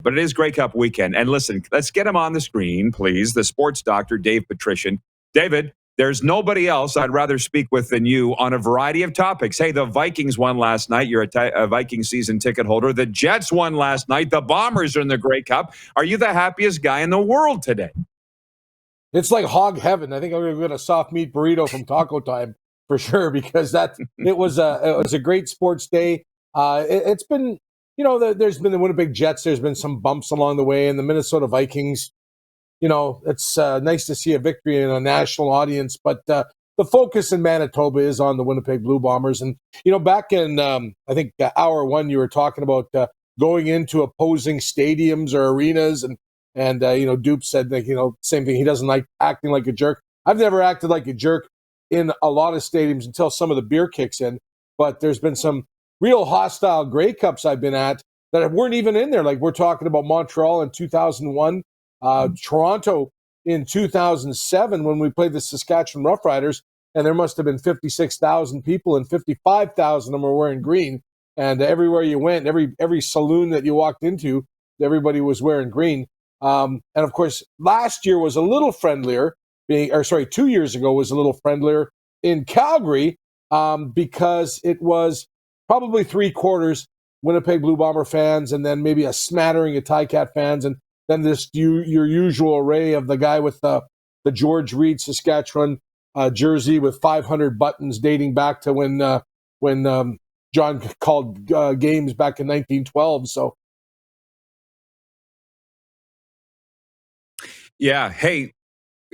But it is Grey Cup weekend. And listen, let's get him on the screen, please. The sports doctor, Dave Petrishen. David, there's nobody else I'd rather speak with than you on a variety of topics. Hey, the Vikings won last night. You're a Viking season ticket holder. The Jets won last night. The Bombers are in the Grey Cup. Are you the happiest guy in the world today? It's like hog heaven. I think I'm going to get a soft meat burrito from Taco Time for sure, because it was a great sports day. It's been, there's been the Winnipeg Jets. There's been some bumps along the way, and the Minnesota Vikings. It's nice to see a victory in a national audience, but the focus in Manitoba is on the Winnipeg Blue Bombers. And, back in, I think, hour one, you were talking about going into opposing stadiums or arenas, and Dupe said that, same thing. He doesn't like acting like a jerk. I've never acted like a jerk in a lot of stadiums until some of the beer kicks in, but there's been some real hostile Grey Cups I've been at that weren't even in there. Like, we're talking about Montreal in 2001, Toronto in 2007 when we played the Saskatchewan Roughriders, and there must have been 56,000 people, and 55,000 of them were wearing green. And everywhere you went, every saloon that you walked into, everybody was wearing green. And of course, last year was a little friendlier. 2 years ago was a little friendlier in Calgary, because it was probably 3/4 Winnipeg Blue Bomber fans, and then maybe a smattering of Ticat fans, and then your usual array of the guy with the George Reed Saskatchewan jersey with 500 buttons dating back to when John called games back in 1912. So, yeah. Hey,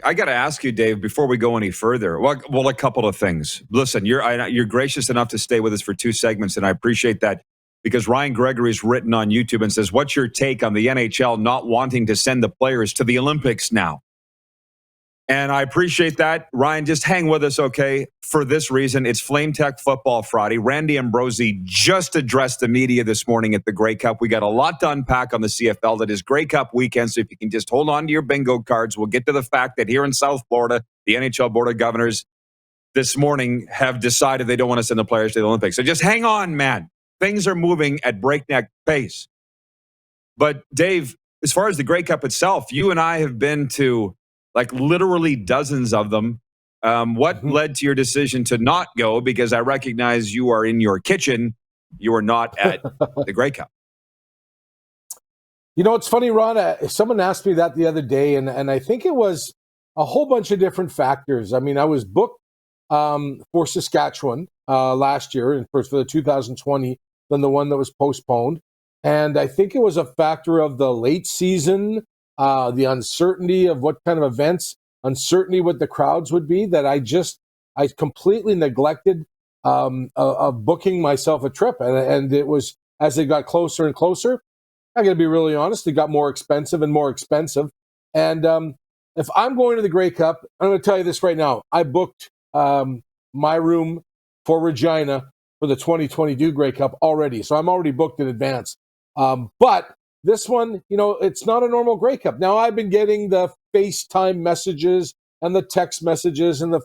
I got to ask you, Dave, before we go any further. Well, a couple of things. Listen, you're gracious enough to stay with us for 2 segments, and I appreciate that, because Ryan Gregory's written on YouTube and says, what's your take on the NHL not wanting to send the players to the Olympics now? And I appreciate that. Ryan, just hang with us, okay? For this reason, it's Flame Tech Football Friday. Randy Ambrosi just addressed the media this morning at the Grey Cup. We got a lot to unpack on the CFL. That is Grey Cup weekend, so if you can just hold on to your bingo cards, we'll get to the fact that here in South Florida, the NHL Board of Governors this morning have decided they don't want to send the players to the Olympics. So just hang on, man. Things are moving at breakneck pace. But Dave, as far as the Grey Cup itself, you and I have been to like literally dozens of them. What led to your decision to not go? Because I recognize you are in your kitchen. You are not at the Grey Cup. It's funny, Rod. Someone asked me that the other day, and I think it was a whole bunch of different factors. I mean, I was booked for Saskatchewan last year, and first for the 2020, then the one that was postponed. And I think it was a factor of the late season, the uncertainty of what kind of events, uncertainty what the crowds would be, that I completely neglected of booking myself a trip. And it was, as it got closer and closer, I'm going to be really honest, it got more expensive and more expensive. And if I'm going to the Grey Cup, I'm going to tell you this right now. I booked my room for Regina for the 2022 Grey Cup already. So I'm already booked in advance. But this one, it's not a normal Grey Cup. Now, I've been getting the FaceTime messages and the text messages and the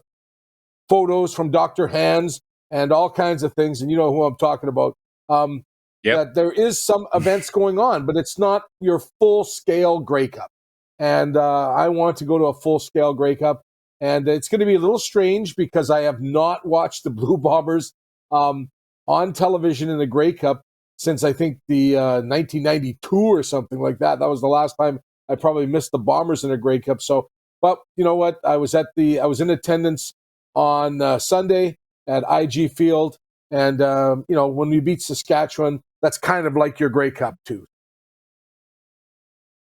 photos from Dr. Hands and all kinds of things. And you know who I'm talking about. That there is some events going on, but it's not your full-scale Grey Cup. And I want to go to a full-scale Grey Cup. And it's going to be a little strange because I have not watched the Blue Bombers on television in the Grey Cup since I think the 1992 or something like that. That was the last time I probably missed the Bombers in a Grey Cup. So, but you know what? I was in attendance on Sunday at IG Field, and when we beat Saskatchewan, that's kind of like your Grey Cup too.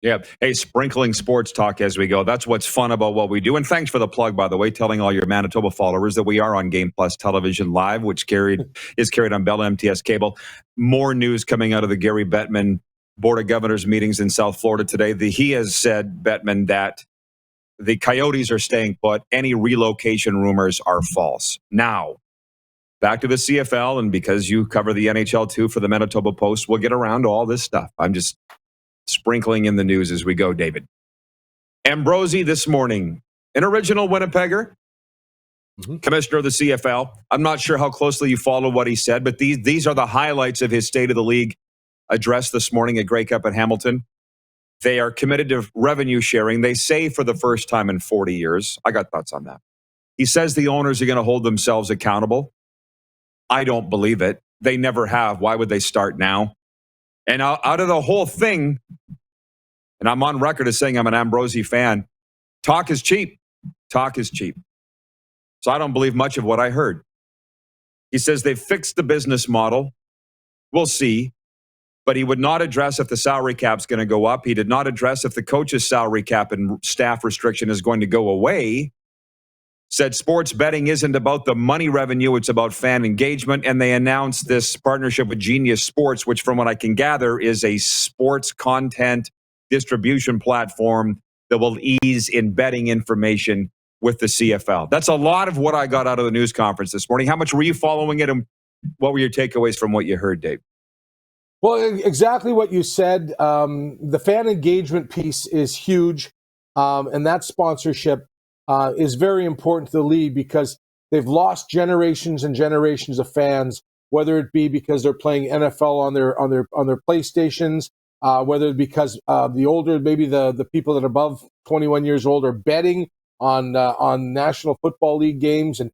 Yeah. Hey, sprinkling sports talk as we go. That's what's fun about what we do. And thanks for the plug, by the way, telling all your Manitoba followers that we are on Game Plus Television Live, which is carried on Bell MTS Cable. More news coming out of the Gary Bettman Board of Governors meetings in South Florida today. He has said, Bettman, that the Coyotes are staying put. Any relocation rumors are false. Now, back to the CFL, and because you cover the NHL too for the Manitoba Post, we'll get around to all this stuff. I'm just sprinkling in the news as we go, David. Ambrosi this morning, an original Winnipegger, commissioner of the CFL. I'm not sure how closely you follow what he said, but these are the highlights of his State of the League address this morning at Grey Cup at Hamilton. They are committed to revenue sharing. They say for the first time in 40 years. I got thoughts on that. He says the owners are going to hold themselves accountable. I don't believe it. They never have. Why would they start now? And out of the whole thing, and I'm on record as saying I'm an Ambrosi fan, talk is cheap. Talk is cheap. So I don't believe much of what I heard. He says they've fixed the business model. We'll see. But he would not address if the salary cap's going to go up. He did not address if the coach's salary cap and staff restriction is going to go away. Said sports betting isn't about the money revenue, it's about fan engagement. And they announced this partnership with Genius Sports, which from what I can gather is a sports content distribution platform that will ease in betting information with the CFL. That's a lot of what I got out of the news conference this morning. How much were you following it, and what were your takeaways from what you heard, Dave? Well, exactly what you said. The fan engagement piece is huge, and that sponsorship is very important to the league because they've lost generations and generations of fans, whether it be because they're playing NFL on their PlayStations, whether it's because the older, maybe the people that are above 21 years old are betting on National Football League games and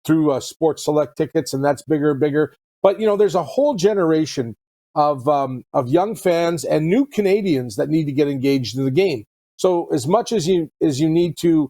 through Sports Select tickets, and that's bigger and bigger. But there's a whole generation of young fans and new Canadians that need to get engaged in the game. So as much as you need to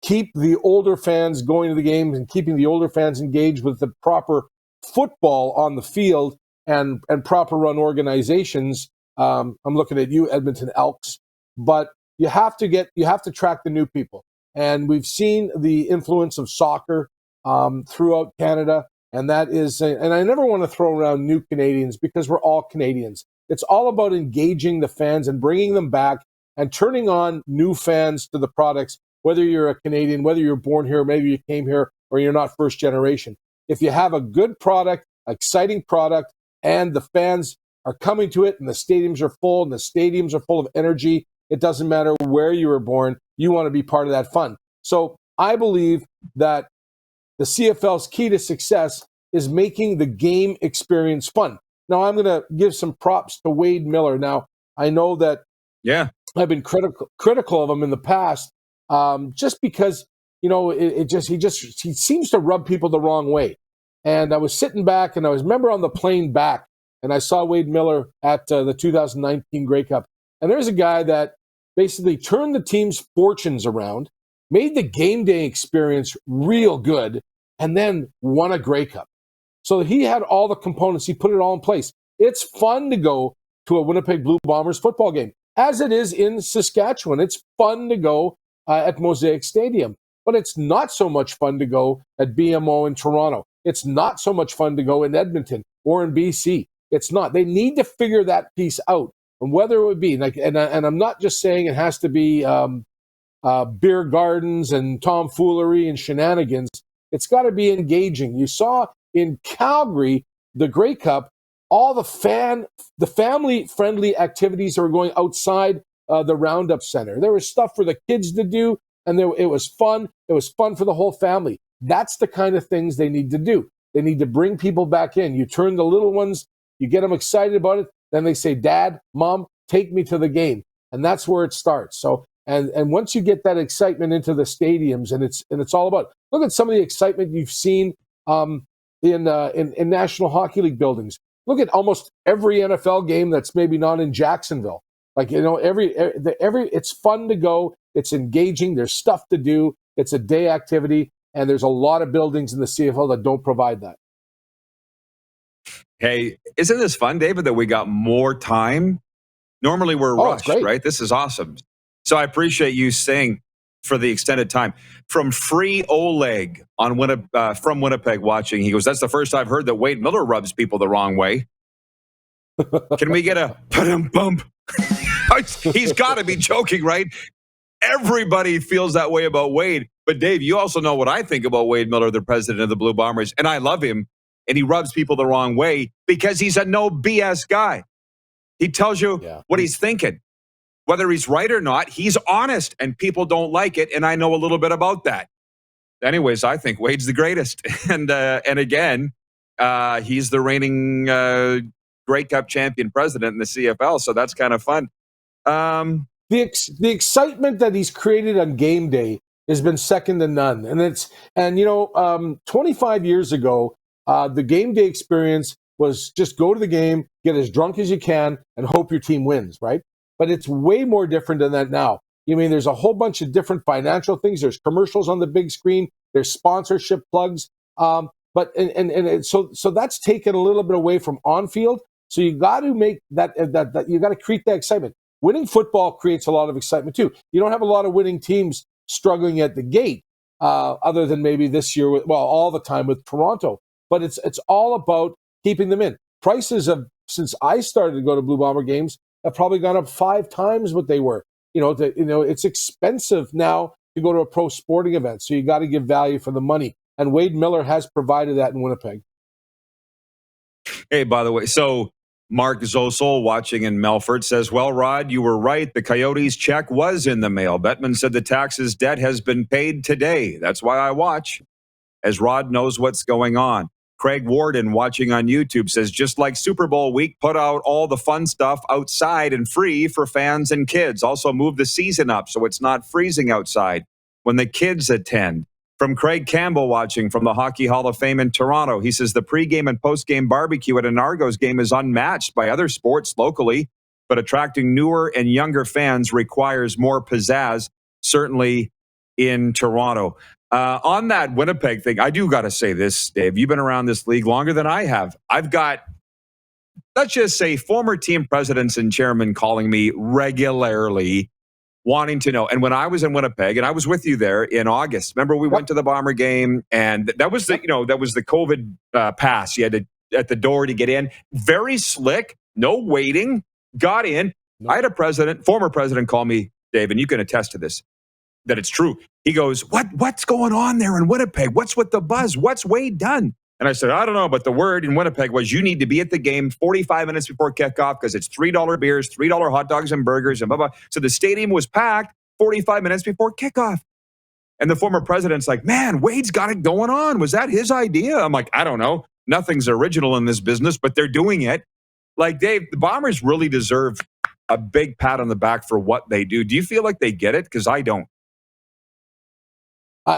keep the older fans going to the games and keeping the older fans engaged with the proper football on the field and proper run organizations, I'm looking at you, Edmonton Elks, but you have to track the new people. And we've seen the influence of soccer throughout Canada. And that is, and I never want to throw around new Canadians because we're all Canadians. It's all about engaging the fans and bringing them back and turning on new fans to the products, whether you're a Canadian, whether you're born here, maybe you came here, or you're not first generation. If you have a good product, exciting product, and the fans are coming to it and the stadiums are full and the stadiums are full of energy, it doesn't matter where you were born, you want to be part of that fun. So I believe that the CFL's key to success is making the game experience fun. Now, I'm going to give some props to Wade Miller. Now, I know that I've been critical of him in the past, just because he seems to rub people the wrong way. And I was sitting back, and I remember on the plane back, and I saw Wade Miller at the 2019 Grey Cup, and there's a guy that basically turned the team's fortunes around, made the game day experience real good, and then won a Grey Cup. So he had all the components. He put it all in place. It's fun to go to a Winnipeg Blue Bombers football game, as it is in Saskatchewan. It's fun to go at Mosaic Stadium, but it's not so much fun to go at BMO in Toronto. It's not so much fun to go in Edmonton or in BC. It's not. They need to figure that piece out. And whether it would be, and I'm not just saying it has to be beer gardens and tomfoolery and shenanigans. It's got to be engaging. You saw in Calgary, the Grey Cup, all the family-friendly activities that were going outside the Roundup Center. There was stuff for the kids to do, and it was fun. It was fun for the whole family. That's the kind of things they need to do. They need to bring people back in. You turn the little ones, you get them excited about it, then they say, Dad, Mom, take me to the game. And that's where it starts. So, and once you get that excitement into the stadiums, and it's all about, look at some of the excitement you've seen in National Hockey League buildings. Look at almost every NFL game that's maybe not in Jacksonville. It's fun to go. It's engaging. There's stuff to do. It's a day activity. And there's a lot of buildings in the CFL that don't provide that. Hey, isn't this fun, David, that we got more time? Normally we're rushed, right? This is awesome. So I appreciate you saying for the extended time. From Free Oleg on from Winnipeg watching, he goes, that's the first I've heard that Wade Miller rubs people the wrong way. Can we get a bump? He's got to be joking, right? Everybody feels that way about Wade. But Dave, you also know what I think about Wade Miller, the president of the Blue Bombers, and I love him. And he rubs people the wrong way because he's a no BS guy. He tells you what he's thinking. Whether he's right or not, he's honest, and people don't like it, and I know a little bit about that. Anyways, I think Wade's the greatest. And again, he's the reigning Grey Cup champion president in the CFL, so that's kind of fun. The excitement that he's created on game day has been second to none. And 25 years ago, the game day experience was just go to the game, get as drunk as you can, and hope your team wins, right? But it's way more different than that now. I mean, there's a whole bunch of different financial things. There's commercials on the big screen. There's sponsorship plugs. So that's taken a little bit away from on field. So you got to make that you got to create that excitement. Winning football creates a lot of excitement too. You don't have a lot of winning teams struggling at the gate, other than maybe this year, all the time with Toronto. But it's all about keeping them in. Prices have, since I started to go to Blue Bomber games, have probably gone up 5 times what they were. It's expensive now to go to a pro sporting event, so you got to give value for the money. And Wade Miller has provided that in Winnipeg. Hey, by the way, so Mark Zosel watching in Melfort says, well, Rod, you were right. The Coyotes check was in the mail. Bettman said the taxes debt has been paid today. That's why I watch, as Rod knows what's going on. Craig Warden watching on YouTube says, just like Super Bowl week, put out all the fun stuff outside and free for fans and kids. Also move the season up so it's not freezing outside when the kids attend. From Craig Campbell watching from the Hockey Hall of Fame in Toronto, he says the pregame and postgame barbecue at an Argos game is unmatched by other sports locally, but attracting newer and younger fans requires more pizzazz, certainly in Toronto. On that Winnipeg thing, I do got to say this, Dave. You've been around this league longer than I have. I've got, let's just say, former team presidents and chairmen calling me regularly wanting to know. And when I was in Winnipeg, and I was with you there in August, remember we went to the Bomber game, and that was the COVID pass. You had to at the door to get in. Very slick, no waiting. Got in. I had a former president, call me, Dave, and you can attest to this, that it's true. He goes, what's going on there in Winnipeg? What's with the buzz? What's Wade done? And I said, I don't know, but the word in Winnipeg was you need to be at the game 45 minutes before kickoff because it's $3 beers, $3 hot dogs and burgers, and blah, blah. So the stadium was packed 45 minutes before kickoff. And the former president's like, man, Wade's got it going on. Was that his idea? I'm like, I don't know. Nothing's original in this business, but they're doing it. Like, Dave, the Bombers really deserve a big pat on the back for what they do. Do you feel like they get it? Because I don't.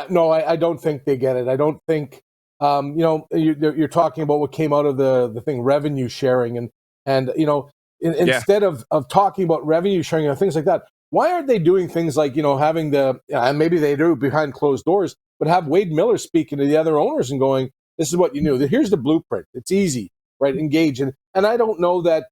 No, I don't think they get it. I don't think, you're talking about what came out of the thing, revenue sharing. Instead of talking about revenue sharing and things like that, why aren't they doing things like, having and maybe they do behind closed doors, but have Wade Miller speaking to the other owners and going, this is what you knew. Here's the blueprint. It's easy, right? Engage. And I don't know that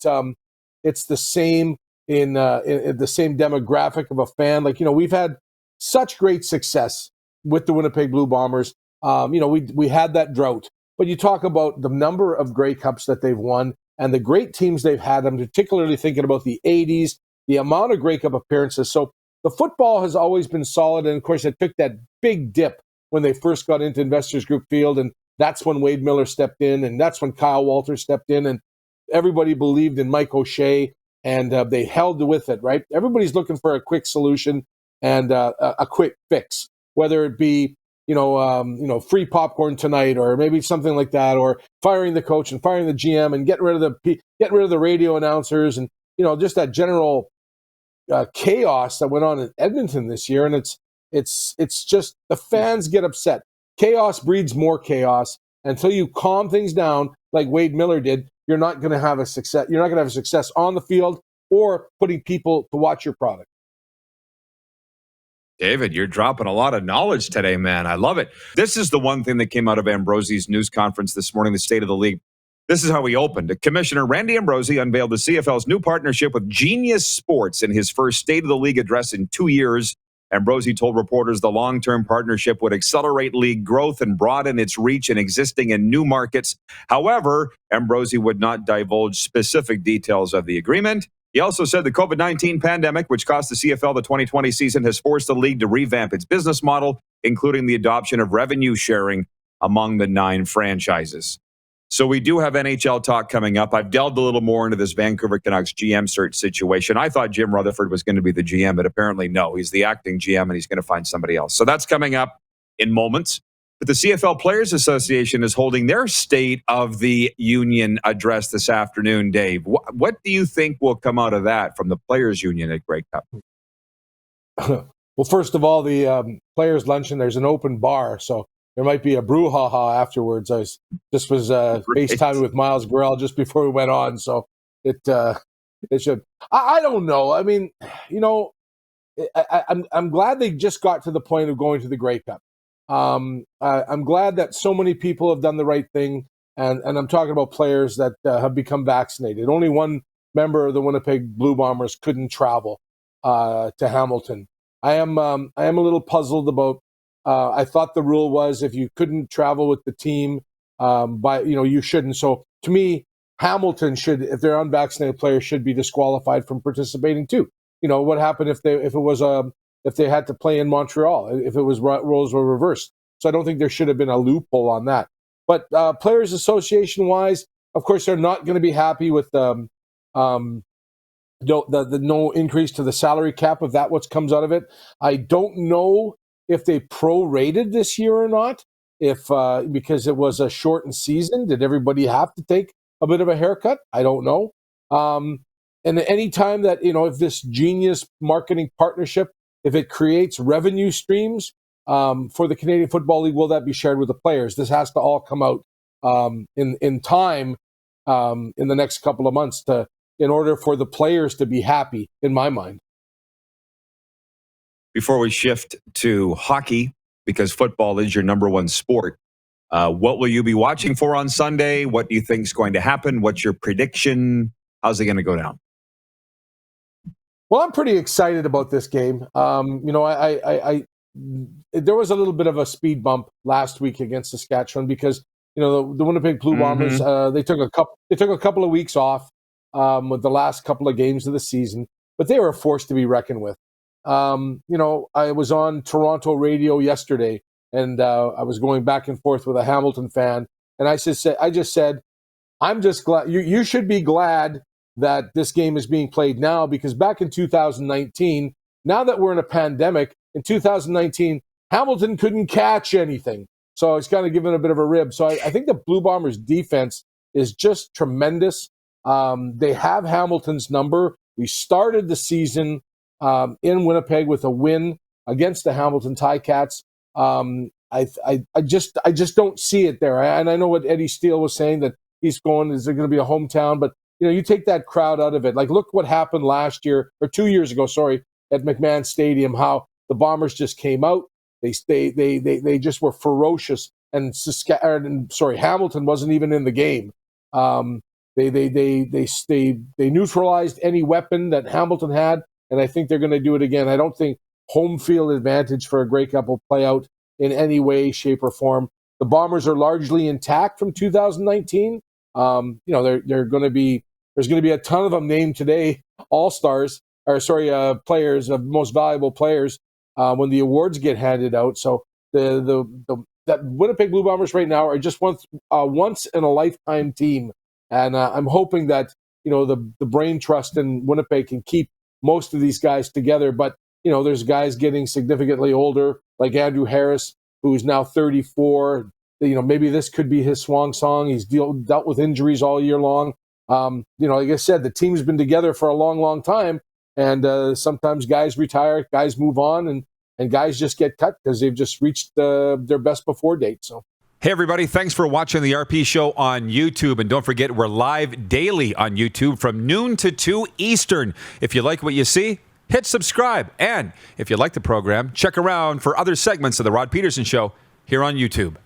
it's the same in the same demographic of a fan. Like, we've had such great success with the Winnipeg Blue Bombers. We had that drought, but you talk about the number of Grey Cups that they've won and the great teams they've had. I'm particularly thinking about the 80s, the amount of Grey Cup appearances. So the football has always been solid. And of course, it took that big dip when they first got into Investors Group Field. And that's when Wade Miller stepped in. And that's when Kyle Walters stepped in. And everybody believed in Mike O'Shea. And they held with it, right? Everybody's looking for a quick solution and a quick fix. Whether it be, free popcorn tonight, or maybe something like that, or firing the coach and firing the GM and getting rid of the radio announcers, and just that general chaos that went on in Edmonton this year. And it's just the fans get upset. Chaos breeds more chaos. Until you calm things down, like Wade Miller did, you're not going to have a success. You're not going to have a success on the field or putting people to watch your product. David, you're dropping a lot of knowledge today, man. I love it. This is the one thing that came out of Ambrosie's news conference this morning, the State of the League. This is how he opened. Commissioner Randy Ambrosie unveiled the CFL's new partnership with Genius Sports in his first State of the League address in 2 years. Ambrosie told reporters the long-term partnership would accelerate league growth and broaden its reach in existing and new markets. However, Ambrosie would not divulge specific details of the agreement. He also said the COVID-19 pandemic, which cost the CFL the 2020 season, has forced the league to revamp its business model, including the adoption of revenue sharing among the 9 franchises. So we do have NHL talk coming up. I've delved a little more into this Vancouver Canucks GM search situation. I thought Jim Rutherford was going to be the GM, but apparently no. He's the acting GM, and he's going to find somebody else. So that's coming up in moments. But the CFL Players Association is holding their State of the Union address this afternoon, Dave. What do you think will come out of that from the Players Union at Grey Cup? Well, first of all, the Players Luncheon, there's an open bar, so there might be a brouhaha afterwards. I was FaceTiming with Miles Burrell just before we went on, so it should. I don't know. I mean, I'm glad they just got to the point of going to the Grey Cup. I'm glad that so many people have done the right thing, and I'm talking about players that have become vaccinated. Only one member of the Winnipeg Blue Bombers couldn't travel to Hamilton. I am a little puzzled about. I thought the rule was if you couldn't travel with the team, you shouldn't. So to me, Hamilton should, if they're unvaccinated players, should be disqualified from participating too. What happened if they had to play in Montreal, if it was roles were reversed. So I don't think there should have been a loophole on that. But Players Association wise, of course, they're not going to be happy with the no increase to the salary cap, if that what comes out of it. I don't know if they prorated this year or not, because it was a shortened season. Did everybody have to take a bit of a haircut? I don't know. And any time that, if this genius marketing partnership, if it creates revenue streams for the Canadian Football League, will that be shared with the players? This has to all come out in time in the next couple of months in order for the players to be happy, in my mind. Before we shift to hockey, because football is your number one sport, what will you be watching for on Sunday? What do you think is going to happen? What's your prediction? How's it going to go down? Well, I'm pretty excited about this game. I there was a little bit of a speed bump last week against Saskatchewan because the Winnipeg Blue Bombers they took a couple of weeks off with the last couple of games of the season, but they were a force to be reckoned with. I was on Toronto radio yesterday, and I was going back and forth with a Hamilton fan, and I just said, I'm just glad you should be glad that this game is being played now, because back in 2019, now that we're in a pandemic, in 2019, Hamilton couldn't catch anything. So it's kind of given a bit of a rib. So I think the Blue Bombers defense is just tremendous. They have Hamilton's number. We started the season in Winnipeg with a win against the Hamilton Ticats. I just don't see it there. And I know what Eddie Steele was saying, that is there going to be a hometown? But you take that crowd out of it. Like, look what happened last year, or 2 years ago, at McMahon Stadium, how the Bombers just came out. They just were ferocious, and Hamilton wasn't even in the game. They neutralized any weapon that Hamilton had, and I think they're going to do it again. I don't think home field advantage for a Grey Cup will play out in any way, shape, or form. The Bombers are largely intact from 2019. There's going to be a ton of them named today, players of most valuable players when the awards get handed out. So that Winnipeg Blue Bombers right now are just once in a lifetime team, and I'm hoping that the brain trust in Winnipeg can keep most of these guys together. But there's guys getting significantly older, like Andrew Harris, who's now 34. Maybe this could be his swan song. He's dealt with injuries all year long. Like I said, the team's been together for a long, long time, and sometimes guys retire, guys move on, and guys just get cut because they've just reached their best before date. So. Hey, everybody. Thanks for watching the RP Show on YouTube. And don't forget, we're live daily on YouTube from noon to 2 Eastern. If you like what you see, hit subscribe. And if you like the program, check around for other segments of the Rod Pedersen Show here on YouTube.